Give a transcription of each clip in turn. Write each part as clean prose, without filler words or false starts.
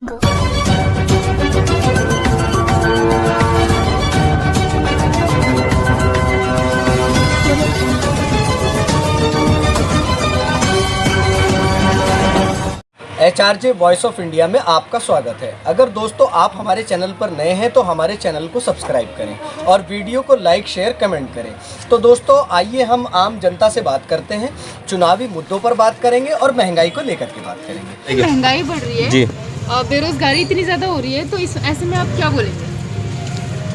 HRJ voice of India में आपका स्वागत है। अगर दोस्तों आप हमारे चैनल पर नए हैं तो हमारे चैनल को सब्सक्राइब करें और वीडियो को लाइक शेयर कमेंट करें। तो दोस्तों आइए हम आम जनता से बात करते हैं, चुनावी मुद्दों पर बात करेंगे और महंगाई को लेकर के बात करेंगे। महंगाई बढ़ रही है जी, बेरोजगारी इतनी ज़्यादा हो रही है, तो इस ऐसे में आप क्या बोलेंगे?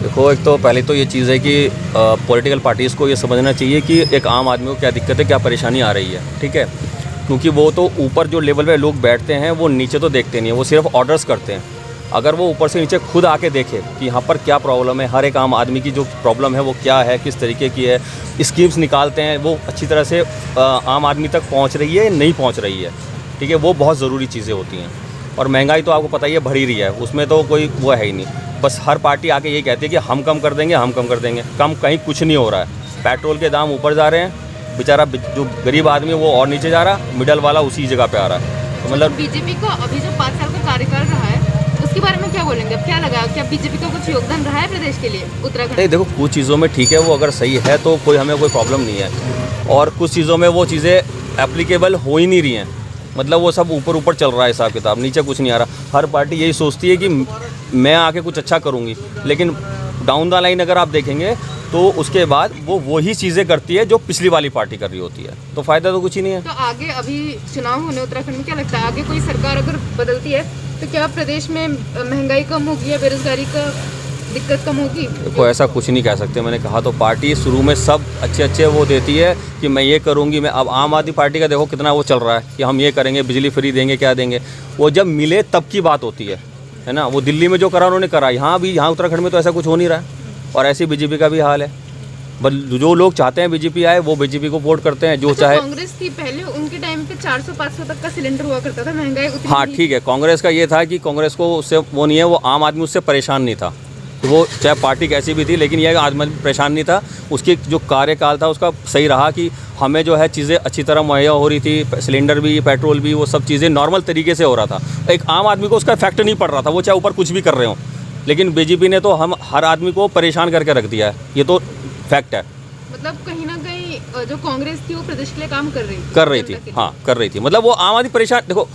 देखो एक तो पहले तो ये चीज़ है कि पॉलिटिकल पार्टीज़ को ये समझना चाहिए कि एक आम आदमी को क्या दिक्कत है, क्या परेशानी आ रही है, ठीक है। क्योंकि वो तो ऊपर जो लेवल पे लोग बैठते हैं वो नीचे तो देखते नहीं है, वो सिर्फ ऑर्डर्स करते हैं। अगर वो ऊपर से नीचे खुद आके देखे कि यहाँ पर क्या प्रॉब्लम है, हर एक आम आदमी की जो प्रॉब्लम है वो क्या है, किस तरीके की है, स्कीम्स निकालते हैं, वो अच्छी तरह से आम आदमी तक पहुँच रही है नहीं पहुँच रही है, ठीक है, वो बहुत ज़रूरी चीज़ें होती हैं। और महंगाई तो आपको पता ही है बढ़ ही रही है, उसमें तो कोई वो है ही नहीं। बस हर पार्टी आके यही कहती है कि हम कम कर देंगे, हम कम कर देंगे। कम कहीं कुछ नहीं हो रहा है। पेट्रोल के दाम ऊपर जा रहे हैं, बेचारा जो गरीब आदमी है वो और नीचे जा रहा, मिडल वाला उसी जगह पे आ रहा है। तो मतलब बीजेपी का अभी जो 5 साल का कार्यकाल रहा है उसके बारे में क्या बोलेंगे? अब क्या लगा, क्या बीजेपी का कुछ योगदान रहा है प्रदेश के लिए, उत्तराखंड? नहीं, देखो कुछ चीज़ों में ठीक है, वो अगर सही है तो हमें कोई प्रॉब्लम नहीं है। और कुछ चीज़ों में वो चीज़ें एप्लीकेबल हो ही नहीं रही हैं। मतलब वो सब ऊपर ऊपर चल रहा है हिसाब किताब, नीचे कुछ नहीं आ रहा। हर पार्टी यही सोचती है कि मैं आके कुछ अच्छा करूँगी, लेकिन डाउन द लाइन अगर आप देखेंगे तो उसके बाद वो वही चीज़ें करती है जो पिछली वाली पार्टी कर रही होती है, तो फ़ायदा तो कुछ ही नहीं है। तो आगे अभी चुनाव होने उत्तराखंड में, क्या लगता है आगे कोई सरकार अगर बदलती है तो क्या प्रदेश में महंगाई कम होगी या बेरोजगारी का दिक्कत कम होगी? देखो ऐसा कुछ नहीं कह सकते। मैंने कहा तो पार्टी शुरू में सब अच्छे वो देती है कि मैं ये करूँगी। मैं अब आम आदमी पार्टी का देखो कितना वो चल रहा है कि हम ये करेंगे, बिजली फ्री देंगे, क्या देंगे। वो जब मिले तब की बात होती है ना। वो दिल्ली में जो करा उन्होंने करा, यहाँ उत्तराखंड में तो ऐसा कुछ हो नहीं रहा है। और ऐसी बीजेपी का भी हाल है। बस जो लोग चाहते हैं बीजेपी आए वो बीजेपी को वोट करते हैं, जो चाहे। कांग्रेस थी पहले, उनके टाइम पे 400-500 तक का सिलेंडर हुआ करता था, महंगाई उतनी। हाँ ठीक है, कांग्रेस का ये था कि कांग्रेस को उससे वो नहीं है, वो आम आदमी उससे परेशान नहीं था। तो वो चाहे पार्टी कैसी भी थी, लेकिन यह आदमी परेशान नहीं था। उसकी जो कार्यकाल था उसका सही रहा कि हमें जो है चीज़ें अच्छी तरह मुहैया हो रही थी, सिलेंडर भी, पेट्रोल भी, वो सब चीज़ें नॉर्मल तरीके से हो रहा था। एक आम आदमी को उसका इफेक्ट नहीं पड़ रहा था, वो चाहे ऊपर कुछ भी कर रहे हो। लेकिन बीजेपी ने तो हम हर आदमी को परेशान करके रख दिया है, ये तो फैक्ट है। मतलब कहीं ना कहीं जो कांग्रेस थी वो प्रदेश के लिए काम कर रही थी। हाँ कर रही थी। मतलब वो आम आदमी परेशान, देखो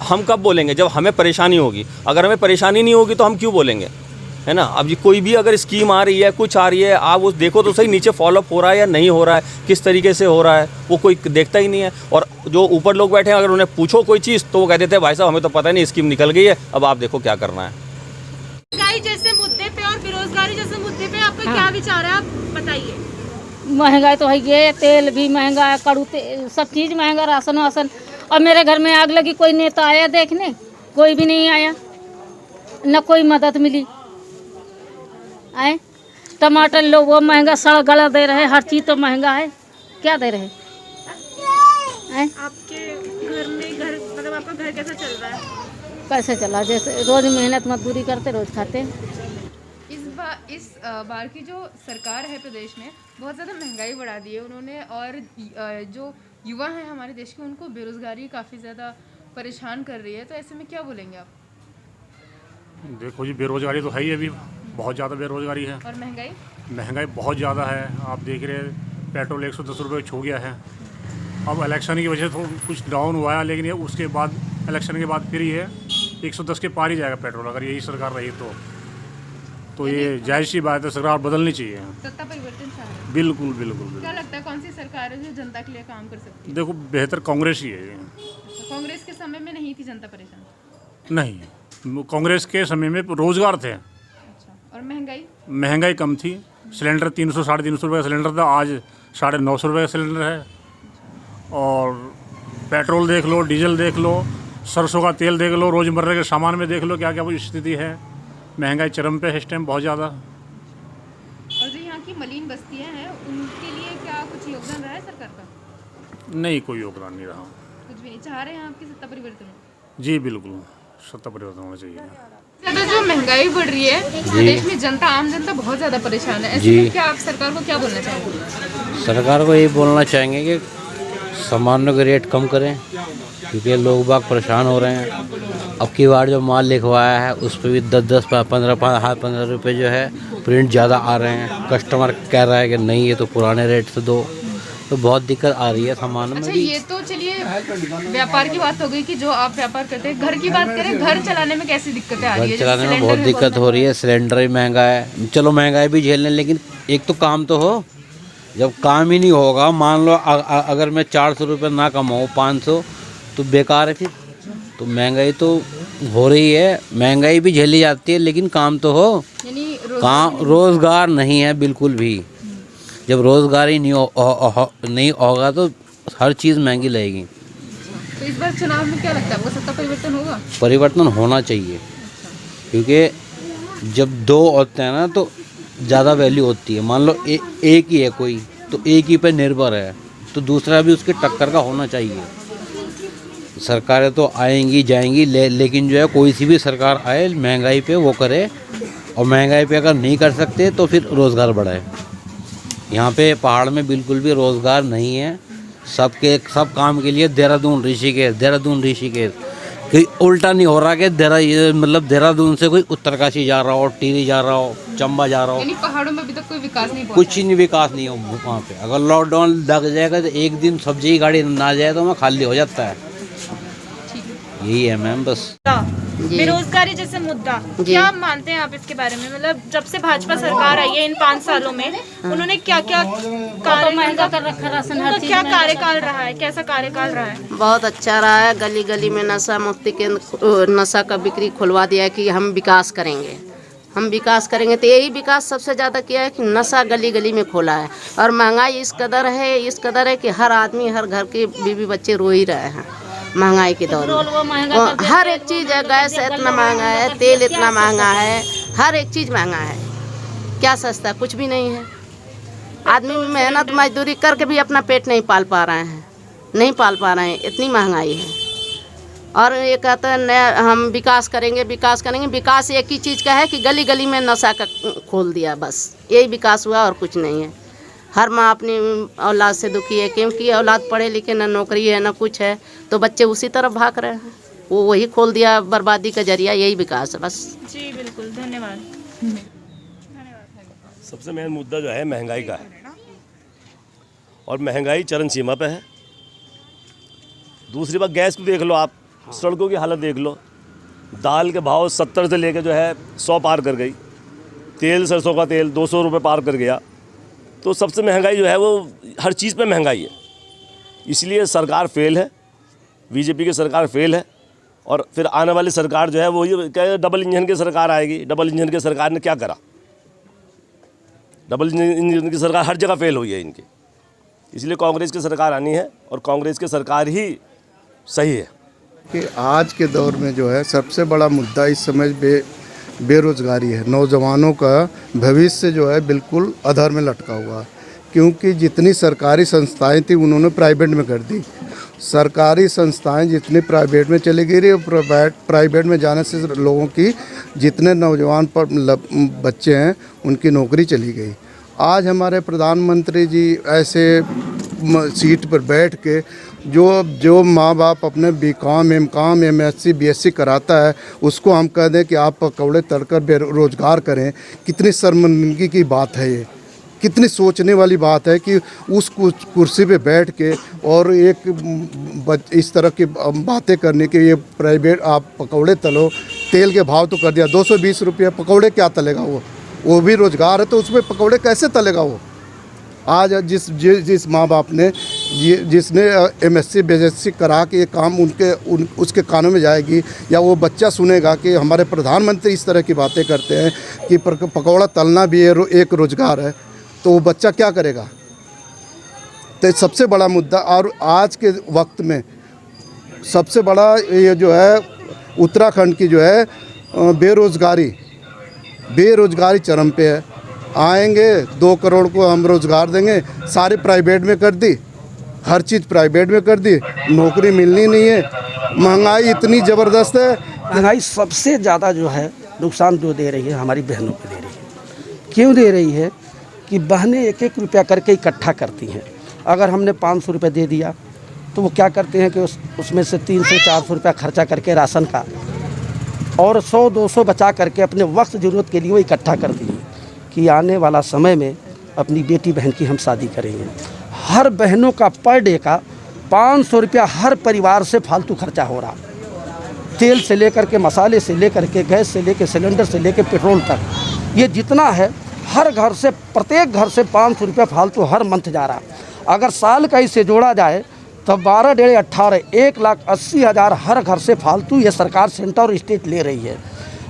हम कब बोलेंगे जब हमें परेशानी होगी। अगर हमें परेशानी नहीं होगी तो हम क्यों बोलेंगे, है ना। अब कोई भी अगर स्कीम आ रही है, कुछ आ रही है, आप वो देखो तो सही नीचे फॉलोअप हो रहा है या नहीं हो रहा है, किस तरीके से हो रहा है, वो कोई देखता ही नहीं है। और जो ऊपर लोग बैठे हैं अगर उन्हें पूछो कोई चीज़ तो वो कह देते हैं भाई साहब हमें तो पता नहीं, स्कीम निकल गई है, अब आप देखो क्या करना है। महंगाई जैसे मुद्दे पे और बेरोजगारी जैसे मुद्दे पे आपका क्या विचार है, आप बताइए। महंगाई तो है ये, तेल भी महंगा है, कड़ू सब चीज़ महंगा, राशन वासन। और मेरे घर में आग लगी, कोई नेता आया देखने? कोई भी नहीं आया, न कोई मदद मिली। आए टमाटर लो वो महंगा, सड़ गला दे रहे, हर चीज़ तो महंगा है, क्या दे रहे? आपके घर में मतलब आपका घर कैसा चल रहा है? कैसे चला, जैसे रोज़ मेहनत मजदूरी करते, रोज़ खाते। इस बार की जो सरकार है प्रदेश में बहुत ज़्यादा महंगाई बढ़ा दी है उन्होंने, और जो युवा हैं हमारे देश के उनको बेरोज़गारी काफ़ी ज़्यादा परेशान कर रही है। तो ऐसे में क्या बोलेंगे आप? देखो जी, बेरोज़गारी तो है ही, अभी बहुत ज़्यादा बेरोज़गारी है। और महंगाई बहुत ज़्यादा है। आप देख रहे हैं पेट्रोल 110 रुपये छू गया है। अब इलेक्शन की वजह से तो कुछ डाउन हुआ है, लेकिन ये उसके बाद इलेक्शन के बाद फिर ये 110 के पार ही जाएगा पेट्रोल, अगर यही सरकार रही तो ये जायज़ सी बात है, सरकार बदलनी चाहिए। सत्ता परिवर्तन चाह रहे हैं? बिल्कुल बिल्कुल। क्या लगता है कौन सी सरकार है जो जनता के लिए काम कर सकती है? देखो बेहतर कांग्रेस ही है। कांग्रेस के समय में नहीं थी जनता परेशान? नहीं, कांग्रेस के समय में रोज़गार थे। अच्छा, और महंगाई कम थी। सिलेंडर 300 साढ़े 300 रुपये का सिलेंडर था, आज 950 रुपये का सिलेंडर है। और पेट्रोल देख लो, डीजल देख लो, सरसों का तेल देख लो, रोज़मर्रा के सामान में देख लो क्या क्या वो स्थिति है। महंगाई चरम पे है इस टाइम, बहुत ज़्यादा। और जो यहाँ की मलिन बस्तियाँ हैं उनके लिए क्या कुछ योगदान रहा है सरकार का? नहीं, कोई योगदान नहीं रहा। कुछ भी नहीं चाह रहे हैं आपकी सत्ता परिवर्तन? जी बिल्कुल, सत्ता परिवर्तन होना चाहिए। ज़्यादा जो महंगाई बढ़ रही है प्रदेश में, जनता, आम जनता बहुत ज़्यादा परेशान है। ऐसे में क्या आप सरकार को क्या बोलना चाहेंगे? सरकार को यही बोलना चाहेंगे कि सामानों के रेट कम करें क्योंकि लोग बाग परेशान हो रहे हैं। अब की बार जो माल लिखवाया है उस पर भी 10-10, 15 रुपये जो है प्रिंट ज़्यादा आ रहे हैं। कस्टमर कह रहा है कि नहीं ये तो पुराने रेट से दो, तो बहुत दिक्कत आ रही है सामान में। अच्छा, ये तो चलिए व्यापार की बात हो गई कि जो आप व्यापार करते हैं। घर की बात करें, घर चलाने में कैसी दिक्कतें आ रही है? घर चलाने में बहुत दिक्कत हो रही है। सिलेंडर भी महंगा है, चलो महंगाई भी झेल लें, लेकिन एक तो काम तो हो। जब काम ही नहीं होगा, मान लो अगर मैं 400 रुपये ना कमाऊँ 500, तो बेकार है फिर। तो महंगाई तो हो रही है, महंगाई भी झेली जाती है, लेकिन काम तो हो। यानी काम रोज़गार नहीं है बिल्कुल भी। जब रोज़गार ही नहीं होगा तो हर चीज़ महंगी लगेगी। तो इस बार चुनाव में क्या लगता है आपको, सत्ता परिवर्तन होगा? परिवर्तन होना चाहिए, क्योंकि जब दो होते हैं ना तो ज़्यादा वैल्यू होती है। मान लो एक ही है कोई, तो एक ही पे निर्भर है, तो दूसरा भी उसके टक्कर का होना चाहिए। सरकारें तो आएंगी जाएंगी, लेकिन जो है कोई सी भी सरकार आए महंगाई पे वो करे, और महंगाई पे अगर नहीं कर सकते तो फिर रोज़गार बढ़ाए। यहाँ पे पहाड़ में बिल्कुल भी रोज़गार नहीं है। सब काम के लिए देहरादून ऋषिकेश कोई उल्टा नहीं हो रहा कि देहरादून से कोई उत्तरकाशी जा रहा हो, टिहरी जा रहा हो, चंबा जा रहा हो। यानी पहाड़ों में अभी तक कोई विकास नहीं, कुछ ही नहीं विकास नहीं हो वहाँ पे। अगर लॉकडाउन लग जाएगा तो एक दिन सब्जी की गाड़ी ना जाए तो वहाँ खाली हो जाता है। यही है मैम, बस। बेरोजगारी जैसे मुद्दा, क्या मानते हैं आप इसके बारे में? मतलब जब से भाजपा सरकार आई है इन 5 सालों में, उन्होंने क्या क्या कार्य महंगा कर रखा राशन, हर तो चीज क्या महंगा कार्यकाल रहा है, कैसा कार्यकाल रहा है? बहुत अच्छा रहा है। गली गली में नशा मुक्ति केंद्र, नशा का बिक्री खुलवा दिया है कि हम विकास करेंगे, तो यही विकास सबसे ज़्यादा किया है कि नशा गली गली में खोला है। और महंगाई इस कदर है कि हर आदमी, हर घर के बीवी बच्चे रो ही रहे हैं महंगाई के दौर में। हर एक चीज़ है, गैस इतना महंगा है, तेल इतना महंगा है, हर एक चीज़ महंगा है। क्या सस्ता? कुछ भी नहीं है। आदमी मेहनत मजदूरी करके भी अपना पेट नहीं पाल पा रहे हैं, इतनी महंगाई है। और ये कहते हैं हम विकास करेंगे। विकास एक ही चीज़ का है कि गली गली में नशा का खोल दिया, बस यही विकास हुआ और कुछ नहीं है। हर माँ अपनी औलाद से दुखी है, क्योंकि औलाद पढ़े लिखे, ना नौकरी है ना कुछ है, तो बच्चे उसी तरफ भाग रहे हैं। वो वही खोल दिया बर्बादी का जरिया, यही विकास है बस। जी बिल्कुल, धन्यवाद। सबसे मेन मुद्दा जो है महंगाई का है, और महंगाई चरम सीमा पे है। दूसरी बात, गैस को देख लो आप, सड़कों की हालत देख लो। दाल के भाव 70 से लेकर जो है 100 पार कर गई। तेल, सरसों का तेल 200 रुपये पार कर गया। तो सबसे महंगाई जो है वो हर चीज़ पे महंगाई है। इसलिए सरकार फेल है, बीजेपी की सरकार फेल है। और फिर आने वाली सरकार जो है वो ये क्या, डबल इंजन की सरकार आएगी। डबल इंजन की सरकार ने क्या करा? डबल इंजन की सरकार हर जगह फेल हुई है इनकी। इसलिए कांग्रेस की सरकार आनी है, और कांग्रेस की सरकार ही सही है। कि आज के दौर में जो है सबसे बड़ा मुद्दा इस समय बेरोज़गारी है। नौजवानों का भविष्य जो है बिल्कुल अधर में लटका हुआ, क्योंकि जितनी सरकारी संस्थाएं थी उन्होंने प्राइवेट में कर दी। सरकारी संस्थाएं जितनी प्राइवेट में चली गई, प्राइवेट में जाने से लोगों की, जितने नौजवान पर बच्चे हैं उनकी नौकरी चली गई। आज हमारे प्रधानमंत्री जी ऐसे सीट पर बैठ के जो माँ बाप अपने बीकॉम, एमकॉम, एमएससी, बीएससी कराता है, उसको हम कह दें कि आप पकौड़े तलकर बेरोजगार करें। कितनी शर्मिंदगी की बात है ये, कितनी सोचने वाली बात है कि उस कुर्सी पे बैठ के और इस तरह की बातें करने के। ये प्राइवेट आप पकौड़े तलो, तेल के भाव तो कर दिया 220 रुपये, पकौड़े क्या तलेगा वो भी रोज़गार है तो उसमें पकौड़े कैसे तलेगा वो? आज जिस माँ बाप ने जिसने एमएससी बीएससी करा के ये काम उसके कानों में जाएगी, या वो बच्चा सुनेगा कि हमारे प्रधानमंत्री इस तरह की बातें करते हैं कि पकौड़ा तलना भी एक रोज़गार है, तो वो बच्चा क्या करेगा? तो सबसे बड़ा मुद्दा, और आज के वक्त में सबसे बड़ा ये जो है उत्तराखंड की जो है बेरोज़गारी चरम पे है। आएंगे 2 करोड़ को हम रोज़गार देंगे, सारे प्राइवेट में कर दी, हर चीज़ प्राइवेट में कर दी, नौकरी मिलनी नहीं है। महंगाई इतनी ज़बरदस्त है। महंगाई सबसे ज़्यादा जो है नुकसान जो दे रही है हमारी बहनों को दे रही है। क्यों दे रही है? कि बहनें 1-1 रुपया करके इकट्ठा करती हैं। अगर हमने 500 रुपये दे दिया तो वो क्या करते हैं कि उसमें से 300 से 400 रुपया खर्चा करके राशन का और 100-200 बचा करके अपने वक्त ज़रूरत के लिए वो इकट्ठा कर दिए कि आने वाला समय में अपनी बेटी बहन की हम शादी करेंगे। हर बहनों का पर डे का 500 रुपया हर परिवार से फालतू खर्चा हो रहा, तेल से लेकर के, मसाले से लेकर के, गैस से लेकर, सिलेंडर से लेकर, पेट्रोल तक, ये जितना है हर घर से, प्रत्येक घर से 500 रुपया फालतू हर मंथ जा रहा। अगर साल का इसे जोड़ा जाए तो 12 डेढ़ 18 1,80,000 हर घर से फालतू ये सरकार, सेंटर और स्टेट ले रही है।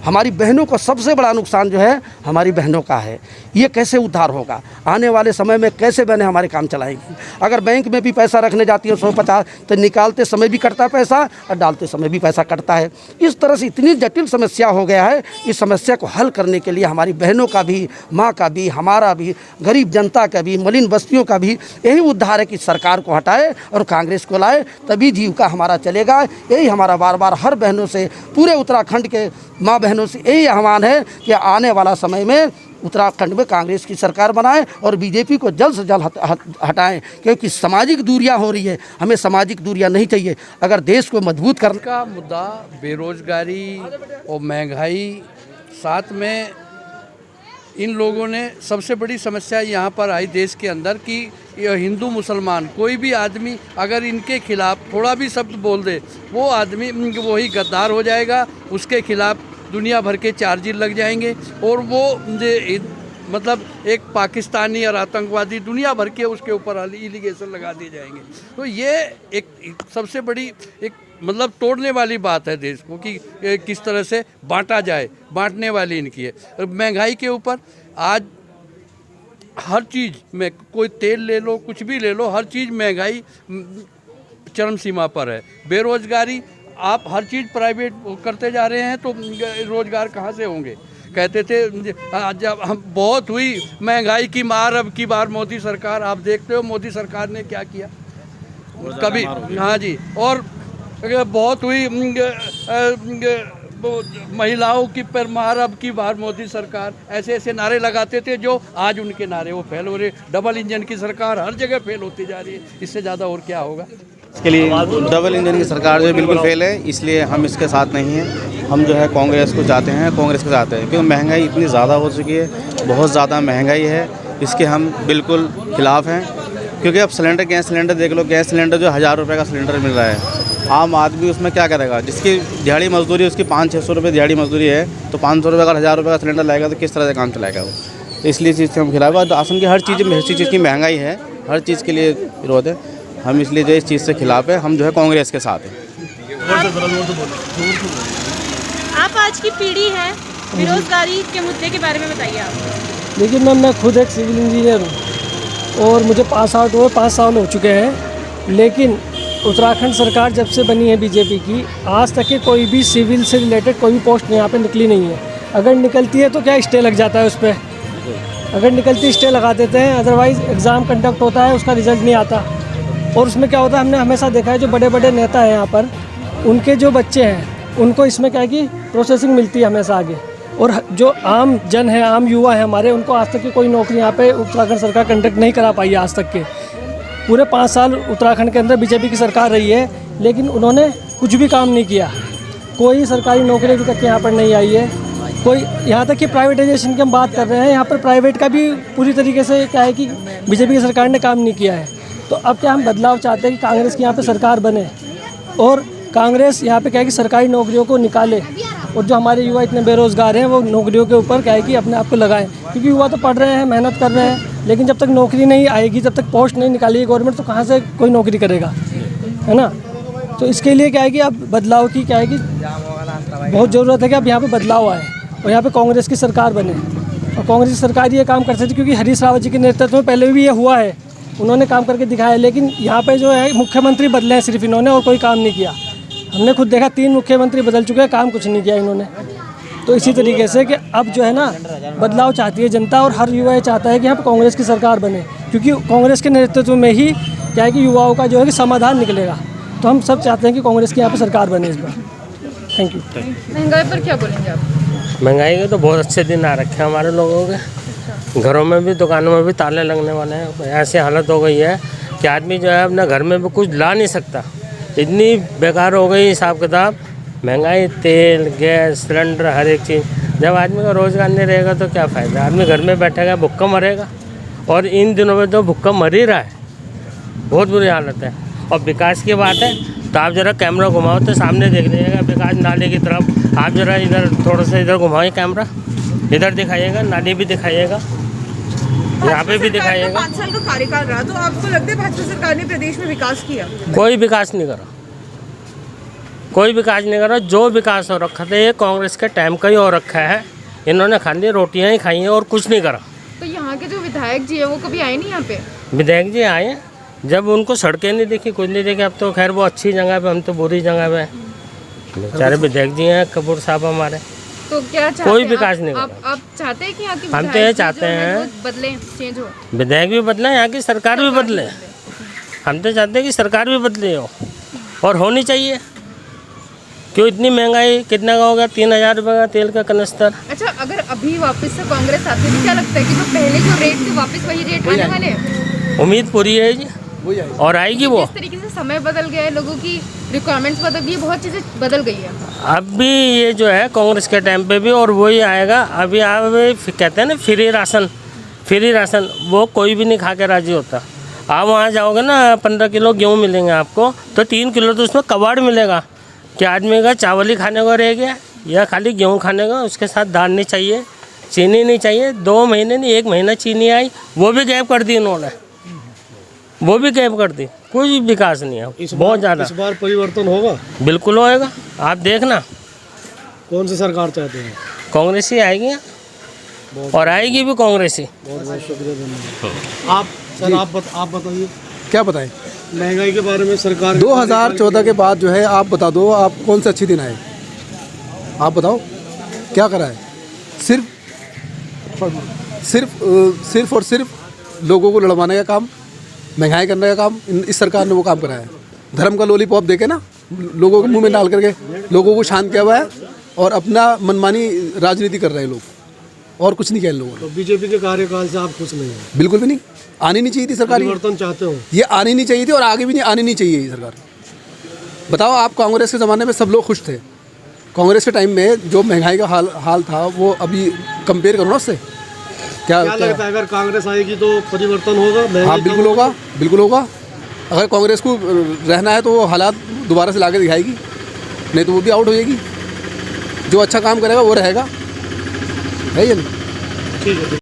हमारी बहनों को सबसे बड़ा नुकसान जो है हमारी बहनों का है। ये कैसे उद्धार होगा? आने वाले समय में कैसे बहनें हमारे काम चलाएंगी? अगर बैंक में भी पैसा रखने जाती है 150, तो निकालते समय भी कटता है पैसा और डालते समय भी पैसा कटता है। इस तरह से इतनी जटिल समस्या हो गया है। इस समस्या को हल करने के लिए हमारी बहनों का भी, माँ का भी, हमारा भी, गरीब जनता का भी, मलिन बस्तियों का भी यही उद्धार है कि सरकार को हटाए और कांग्रेस को लाए, तभी जीविका हमारा चलेगा। यही हमारा बार बार हर बहनों से, पूरे उत्तराखंड के माँ बहनों से यही आह्वान है कि आने वाला समय में उत्तराखंड में कांग्रेस की सरकार बनाएं और बीजेपी को जल्द से जल्द हटाएं, क्योंकि सामाजिक दूरियां हो रही है। हमें सामाजिक दूरियां नहीं चाहिए। अगर देश को मजबूत करने का मुद्दा बेरोजगारी और महंगाई, साथ में इन लोगों ने सबसे बड़ी समस्या यहाँ पर आई देश के अंदर कि हिंदू मुसलमान कोई भी आदमी अगर इनके खिलाफ थोड़ा भी शब्द बोल दे, वो आदमी वही गद्दार हो जाएगा, उसके खिलाफ दुनिया भर के चार्जेस लग जाएंगे और वो मतलब एक पाकिस्तानी और आतंकवादी दुनिया भर के उसके ऊपर इलीगेशन लगा दिए जाएंगे। तो ये एक सबसे बड़ी एक मतलब तोड़ने वाली बात है देश को कि किस तरह से बांटा जाए, बांटने वाली इनकी है। महंगाई के ऊपर आज हर चीज़ में, कोई तेल ले लो, कुछ भी ले लो, हर चीज़ महंगाई चरम सीमा पर है। बेरोजगारी, आप हर चीज़ प्राइवेट करते जा रहे हैं तो रोज़गार कहाँ से होंगे? कहते थे जब हम बहुत हुई महंगाई की मार, अब की बार मोदी सरकार, आप देखते हो मोदी सरकार ने क्या किया कभी। हाँ जी, और बहुत हुई महिलाओं की पर मार, अब की बार मोदी सरकार, ऐसे ऐसे नारे लगाते थे जो आज उनके नारे वो फेल हो रहे। डबल इंजन की सरकार हर जगह फेल होती जा रही है, इससे ज़्यादा और क्या होगा? इसके लिए डबल इंजन की सरकार जो बिल्कुल फेल है, इसलिए हम इसके साथ नहीं हैं। हम जो है कांग्रेस को चाहते हैं, कांग्रेस के साथ है, क्योंकि महंगाई इतनी ज़्यादा हो चुकी है, बहुत ज़्यादा महंगाई है, इसके हम बिल्कुल खिलाफ़ हैं। क्योंकि अब सिलेंडर, गैस सिलेंडर देख लो, गैस सिलेंडर जो 1000 रुपये का सिलेंडर मिल रहा है, आम आदमी उसमें क्या करेगा? जिसकी दिहाड़ी मजदूरी उसकी 500-600 रुपये दिहाड़ी मजदूरी है, तो 500 रुपये का 1000 रुपये का सिलेंडर लाएगा तो किस तरह से काम चलाएगा वो? तो इसलिए चीज़ से हम खिलाफ है। राशन की हर चीज़ की महंगाई है, हर चीज़ के लिए विरोध है। हम इसलिए जो इस चीज़ से खिलाफ है, हम जो है कांग्रेस के साथ हैं। आप आज की पीढ़ी है, बेरोजगारी के मुद्दे के बारे में बताइए आप। देखिए मैम, मैं खुद एक सिविल इंजीनियर हूँ और मुझे 5 साल हो चुके हैं, लेकिन उत्तराखंड सरकार जब से बनी है बीजेपी की, आज तक के कोई भी सिविल से रिलेटेड कोई भी पोस्ट यहाँ पे निकली नहीं है। अगर निकलती है तो क्या स्टे लग जाता है उस पर, अगर निकलती स्टे लगा देते हैं, अदरवाइज़ एग्ज़ाम कंडक्ट होता है, उसका रिज़ल्ट नहीं आता। और उसमें क्या होता है, हमने हमेशा देखा है जो बड़े बड़े नेता हैं यहाँ पर, उनके जो बच्चे हैं उनको इसमें क्या है कि प्रोसेसिंग मिलती है हमेशा आगे, और जो आम जन है, आम युवा है हमारे, उनको आज तक की कोई नौकरी यहाँ पे उत्तराखंड सरकार कंडक्ट नहीं करा पाई है। आज तक के पूरे 5 साल उत्तराखंड के अंदर बीजेपी की सरकार रही है, लेकिन उन्होंने कुछ भी काम नहीं किया। कोई सरकारी नौकरी अभी तक यहाँ पर नहीं आई है। कोई यहाँ तक कि प्राइवेटाइजेशन की हम बात कर रहे हैं, यहाँ पर प्राइवेट का भी पूरी तरीके से क्या है कि बीजेपी की सरकार ने काम नहीं किया है। तो अब क्या हम बदलाव चाहते हैं कि कांग्रेस की यहाँ पे सरकार बने और कांग्रेस यहाँ पे क्या है कि सरकारी नौकरियों को निकाले, और जो हमारे युवा इतने बेरोज़गार हैं वो नौकरियों के ऊपर क्या है कि अपने आप को लगाएं। क्योंकि युवा तो पढ़ रहे हैं, मेहनत कर रहे हैं, लेकिन जब तक नौकरी नहीं आएगी, जब तक पोस्ट नहीं निकालेगी गवर्नमेंट, तो कहाँ से कोई नौकरी करेगा, है ना? तो इसके लिए क्या है कि अब बदलाव की क्या है कि बहुत ज़रूरत है कि अब यहाँ पर बदलाव आए और यहाँ पर कांग्रेस की सरकार बने। और कांग्रेस की सरकार ये काम कर सकती, क्योंकि हरीश रावत जी के नेतृत्व में पहले भी ये हुआ है, उन्होंने काम करके दिखाया। लेकिन यहाँ पे जो है मुख्यमंत्री बदले हैं सिर्फ इन्होंने, और कोई काम नहीं किया। हमने खुद देखा 3 मुख्यमंत्री बदल चुके हैं, काम कुछ नहीं किया इन्होंने। तो इसी तरीके से कि अब जो है ना बदलाव चाहती है जनता, और हर युवा ये चाहता है कि यहाँ पर कांग्रेस की सरकार बने, क्योंकि कांग्रेस के नेतृत्व में ही क्या है कि युवाओं का जो है कि समाधान निकलेगा। तो हम सब चाहते हैं कि कांग्रेस की यहाँ पर सरकार बने इस बार। Thank you. महंगाई पर क्या बोलेंगे आप? महंगाई के तो बहुत अच्छे दिन आ रखे हैं हमारे लोगों के, घरों में भी दुकानों में भी ताले लगने वाले हैं। ऐसी हालत हो गई है कि आदमी जो है अपना घर में भी कुछ ला नहीं सकता। इतनी बेकार हो गई हिसाब किताब, महंगाई, तेल, गैस, सिलेंडर, हर एक चीज़। जब आदमी का रोज़गार नहीं रहेगा तो क्या फ़ायदा, आदमी घर में बैठेगा भुक्खा मरेगा। और इन दिनों में तो भुक्खा मर ही रहा है, बहुत बुरी हालत है। और विकास की बात है तो आप ज़रा कैमरा घुमाओ तो सामने देख लीजिएगा विकास नाले की तरफ। आप ज़रा इधर थोड़ा सा इधर घुमाइए कैमरा, इधर दिखाइएगा, नाली भी दिखाइएगा, यहाँ पे भी दिखाइएगा। 5 साल का कार्यकाल रहा, तो आपको लगता है भाजपा सरकार ने प्रदेश में विकास किया? कोई विकास नहीं करा, कोई विकास नहीं करा। जो विकास हो रखा था ये कांग्रेस के टाइम का ही हो रखा है। इन्होंने खाली रोटियां ही खाई हैं और कुछ नहीं करा। तो यहाँ के जो विधायक जी है वो कभी आए नहीं यहाँ पे? विधायक जी आए, जब उनको सड़कें नहीं देखी, कुछ नहीं देखी। अब तो खैर वो अच्छी जगह पे, हम तो बुरी जगह पे हैं। बेचारे विधायक जी हैं कपूर साहब हमारे, तो क्या चाहते कोई हैं विकास आप? नहीं आप चाहते हैं कि यहाँ के हम तो विधायक ये जी चाहते जो हैं हैं वो बदले, चेंज हो? विधायक भी बदले, यहाँ की सरकार भी बदले। हम तो चाहते हैं कि सरकार भी बदले हो और होनी चाहिए। क्यों इतनी महंगाई, कितना का होगा? 3000 रुपये का तेल का कनस्तर। अच्छा, अगर अभी वापस से कांग्रेस आती है तो क्या लगता है कि जो पहले जो रेट थे वापस वही रेट आने वाले हैं? उम्मीद पूरी है जी, और आएगी वो। इस तरीके से समय बदल गया है, लोगों की रिक्वायरमेंट्स बदल गई है, बहुत चीज़ें बदल गई है। अब भी ये जो है कांग्रेस के टाइम पे भी और वही आएगा। अभी आप कहते हैं ना फ्री राशन, वो कोई भी नहीं खा के राजी होता। आप वहाँ जाओगे ना 15 किलो गेहूँ मिलेंगे आपको, तो 3 किलो तो उसमें कबाड़ मिलेगा कि आदमी का चावल ही खाने को रह गया या खाली गेहूँ खाने का। उसके साथ दाल नहीं चाहिए, चीनी नहीं चाहिए। 2 महीने नहीं 1 महीना चीनी आई, वो भी गैप कर दी इन्होंने, वो भी गैप कर दी। कोई विकास नहीं है, बहुत ज़्यादा। इस बार परिवर्तन होगा? बिल्कुल होएगा, आप देखना। कौन सी सरकार चाहते हैं? कांग्रेस ही आएगी और आएगी भी कांग्रेस ही। बहुत बहुत शुक्रिया, धन्यवाद। आप सर आप बताइए, क्या बताएं? महंगाई के बारे में सरकार 2014 के बाद जो है, आप बता दो आप कौन से अच्छे दिन आए, आप बताओ क्या करा है? सिर्फ और सिर्फ लोगों को लड़वाने का काम, महंगाई करने का काम इस सरकार ने वो काम करा है। धर्म का लॉलीपॉप देके ना लोगों के मुंह में डाल करके लोगों को शांत किया हुआ है और अपना मनमानी राजनीति कर रहे हैं लोग, और कुछ नहीं किया लोगों ने। तो बीजेपी के कार्यकाल से आप खुश नहीं हैं? बिल्कुल भी नहीं, आनी नहीं चाहिए थी सरकार। परिवर्तन चाहते हो? ये आनी नहीं चाहिए थी और आगे भी नहीं आनी नहीं चाहिए ये सरकार। बताओ, आप कांग्रेस के ज़माने में सब लोग खुश थे। कांग्रेस के टाइम में जो महंगाई का हाल था वो अभी कंपेयर करो ना उससे। क्या लगता है अगर कांग्रेस आएगी तो परिवर्तन होगा? हाँ बिल्कुल होगा, बिल्कुल होगा। अगर कांग्रेस को रहना है तो वो हालात दोबारा से ला के दिखाएगी, नहीं तो वो भी आउट हो जाएगी। जो अच्छा काम करेगा वो रहेगा, है या नहीं? ठीक है।